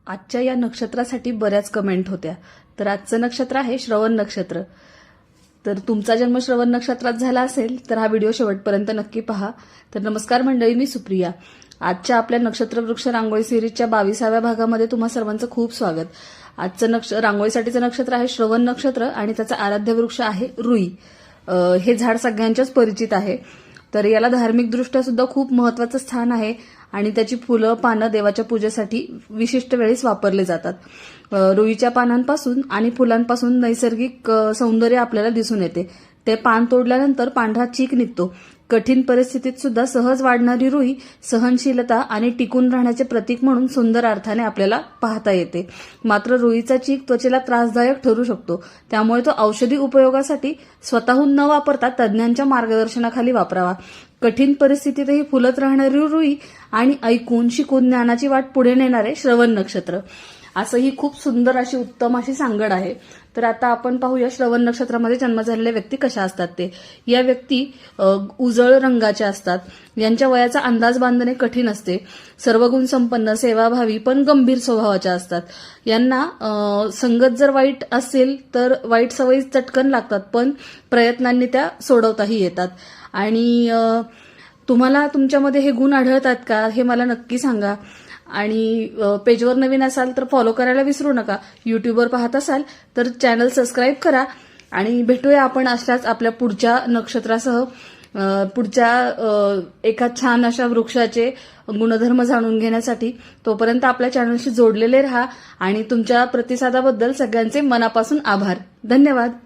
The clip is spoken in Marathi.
आजच्या या नक्षत्रासाठी बऱ्याच कमेंट होत्या. तर आजचं नक्षत्र आहे श्रवण नक्षत्र. तर तुमचा जन्म श्रवण नक्षत्रात झाला असेल तर हा व्हिडिओ शेवटपर्यंत नक्की पहा. तर नमस्कार मंडळी, मी सुप्रिया. आजच्या आपल्या नक्षत्र वृक्ष रांगोळी सिरीजच्या 22व्या भागामध्ये तुम्हा सर्वांचं खूप स्वागत. आजचं रांगोळीसाठीचं नक्षत्र आहे श्रवण नक्षत्र आणि त्याचा आराध्य वृक्ष आहे रुई. हे झाड सगळ्यांच्याच परिचित आहे. तर याला धार्मिक दृष्ट्या सुद्धा खूप महत्वाचं स्थान आहे आणि त्याची फुलं पानं देवाच्या पूजेसाठी विशिष्ट वेळेस वापरले जातात. रुईच्या पानांपासून आणि फुलांपासून नैसर्गिक सौंदर्य आपल्याला दिसून येते. ते पान तोडल्यानंतर पांढरा चीक निघतो. कठीण परिस्थितीत सुद्धा सहज वाढणारी रुई सहनशीलता आणि टिकून राहण्याचे प्रतीक म्हणून सुंदर अर्थाने आपल्याला पाहता येते. मात्र रुईचा चीक त्वचेला त्रासदायक ठरू शकतो, त्यामुळे तो औषधी उपयोगासाठी स्वतःहून न वापरता तज्ज्ञांच्या मार्गदर्शनाखाली वापरावा. कठीण परिस्थितीतही फुलत राहणारी रुई आणि ऐकून शिकून ज्ञानाची वाट पुढे नेणारे श्रवण नक्षत्र, असं ही खूप सुंदर अशी उत्तम अशी सांगड आहे. तर आता आपण पाहूया श्रवण नक्षत्रामध्ये जन्म झालेल्या व्यक्ती कशा असतात ते. या व्यक्ती उजळ रंगाच्या असतात. यांच्या वयाचा अंदाज बांधणे कठीण असते. सर्व गुण संपन्न, सेवाभावी पण गंभीर स्वभावाच्या असतात. यांना संगत जर वाईट असेल तर वाईट सवयी चटकन लागतात, पण प्रयत्नांनी त्या सोडवताही येतात. आणि तुम्हाला तुमच्यामध्ये हे गुण आढळतात का हे मला नक्की सांगा. आणि पेजवर नवीन असाल तर फॉलो करायला विसरू नका. युट्यूबवर पाहत असाल तर चॅनल सबस्क्राईब करा. आणि भेटूया आपण अशाच आपल्या पुढच्या नक्षत्रासह पुढच्या एका छान अशा वृक्षाचे गुणधर्म जाणून घेण्यासाठी. तोपर्यंत आपल्या चॅनलशी जोडलेले राहा आणि तुमच्या प्रतिसादाबद्दल सगळ्यांचे मनापासून आभार. धन्यवाद.